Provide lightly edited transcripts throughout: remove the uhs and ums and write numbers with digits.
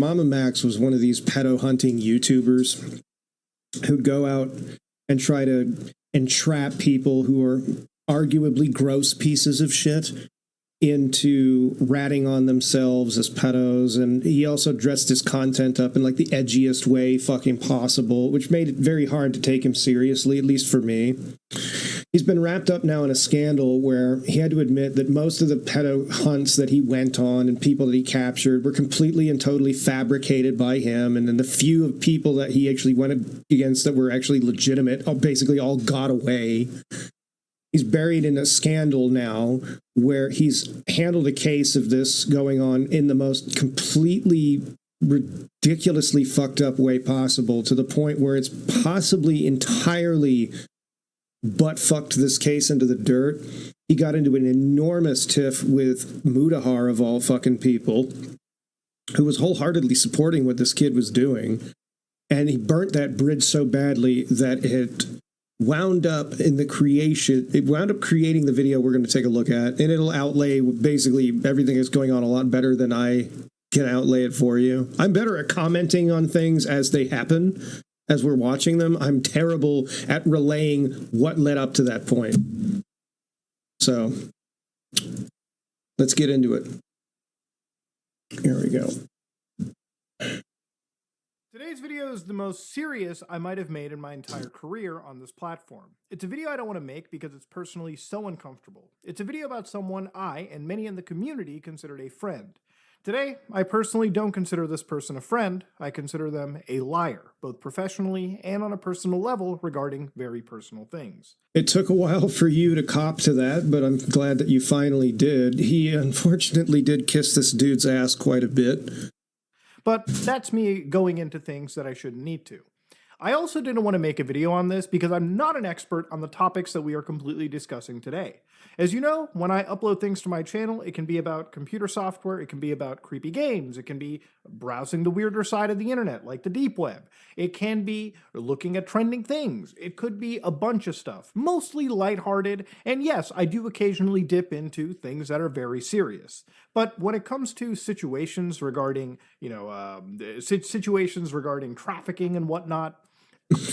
Mommymus was one of these pedo hunting YouTubers who'd go out and try to entrap people who are arguably gross pieces of shit into ratting on themselves as pedos. And he also dressed his content up in like the edgiest way fucking possible, which made it very hard to take him seriously, at least for me. He's been wrapped up now in a scandal where he had to admit that most of the pedo hunts that he went on and people that he captured were completely and totally fabricated by him. And then the few of people that he actually went against that were actually legitimate basically all got away. He's buried in a scandal now where he's handled a case of this going on in the most completely ridiculously fucked up way possible, to the point where it's possibly entirely butt-fucked this case into the dirt. He got into an enormous tiff with Mudahar, of all fucking people, who was wholeheartedly supporting what this kid was doing. And he burnt that bridge so badly that it wound up creating the video we're going to take a look at, and it'll outlay basically everything that's going on a lot better than I can outlay it for you. I'm better at commenting on things as they happen, as we're watching them. I'm terrible at relaying what led up to that point. So, let's get into it. Here we go. Today's video is the most serious I might have made in my entire career on this platform. It's a video I don't want to make because it's personally so uncomfortable. It's a video about someone I, and many in the community, considered a friend. Today, I personally don't consider this person a friend. I consider them a liar, both professionally and on a personal level regarding very personal things. It took a while for you to cop to that, but I'm glad that you finally did. He unfortunately did kiss this dude's ass quite a bit. But that's me going into things that I shouldn't need to. I also didn't want to make a video on this because I'm not an expert on the topics that we are completely discussing today. As you know, when I upload things to my channel, it can be about computer software, it can be about creepy games, it can be browsing the weirder side of the internet, like the deep web. It can be looking at trending things. It could be a bunch of stuff, mostly lighthearted, and yes, I do occasionally dip into things that are very serious. But when it comes to situations regarding, situations regarding trafficking and whatnot,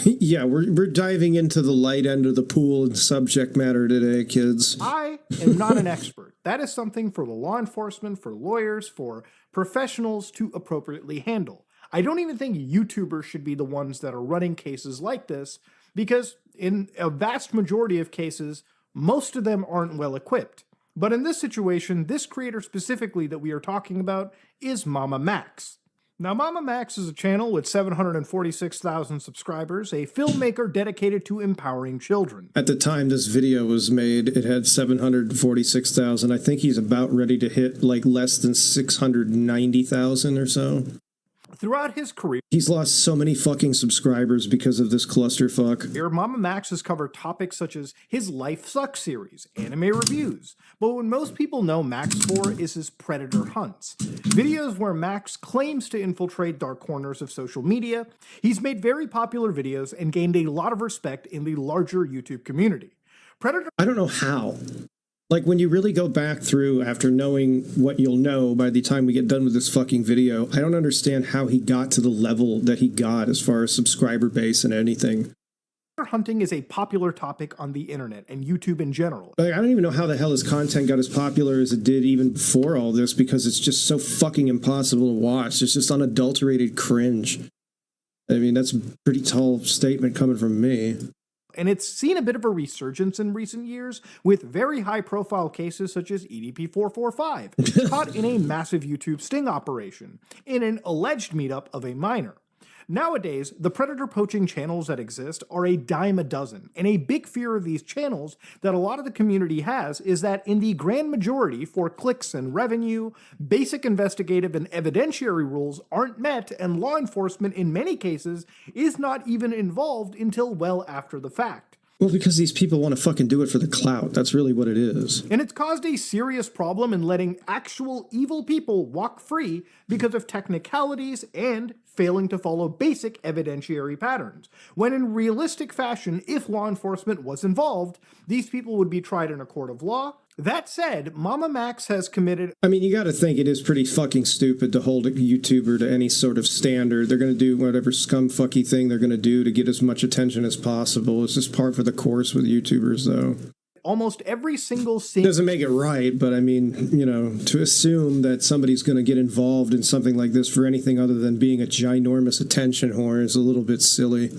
yeah, we're diving into the light end of the pool in subject matter today, kids. I am not an expert. That is something for the law enforcement, for lawyers, for professionals to appropriately handle. I don't even think YouTubers should be the ones that are running cases like this, because in a vast majority of cases, most of them aren't well equipped. But in this situation, this creator specifically that we are talking about is Mommymus. Now, Mommymus is a channel with 746,000 subscribers, a filmmaker dedicated to empowering children. At the time this video was made, it had 746,000. I think he's about ready to hit like less than 690,000 or so. Throughout his career, he's lost so many fucking subscribers because of this clusterfuck. Mommymus has covered topics such as his Life Sucks series, anime reviews, but what most people know Max for is his Predator hunts. Videos where Max claims to infiltrate dark corners of social media. He's made very popular videos and gained a lot of respect in the larger YouTube community. Predator— I don't know how. Like, when you really go back through after knowing what you'll know by the time we get done with this fucking video, I don't understand how he got to the level that he got as far as subscriber base and anything. Hunting is a popular topic on the internet and YouTube in general. Like, I don't even know how the hell his content got as popular as it did even before all this, because it's just so fucking impossible to watch. It's just unadulterated cringe. I mean, that's a pretty tall statement coming from me. And it's seen a bit of a resurgence in recent years with very high-profile cases such as EDP445, caught in a massive YouTube sting operation, in an alleged meetup of a minor. Nowadays, the predator poaching channels that exist are a dime a dozen, and a big fear of these channels that a lot of the community has is that in the grand majority, for clicks and revenue, basic investigative and evidentiary rules aren't met, and law enforcement in many cases is not even involved until well after the fact. Well, because these people want to fucking do it for the clout. That's really what it is. And it's caused a serious problem in letting actual evil people walk free because of technicalities and failing to follow basic evidentiary patterns. When in realistic fashion, if law enforcement was involved, these people would be tried in a court of law, That said, Mama Max has committed... I mean, you got to think it is pretty fucking stupid to hold a YouTuber to any sort of standard. They're going to do whatever scumfucky thing they're going to do to get as much attention as possible. It's just par for the course with YouTubers, though. Almost every single scene... Doesn't make it right, but I mean, you know, to assume that somebody's going to get involved in something like this for anything other than being a ginormous attention whore is a little bit silly.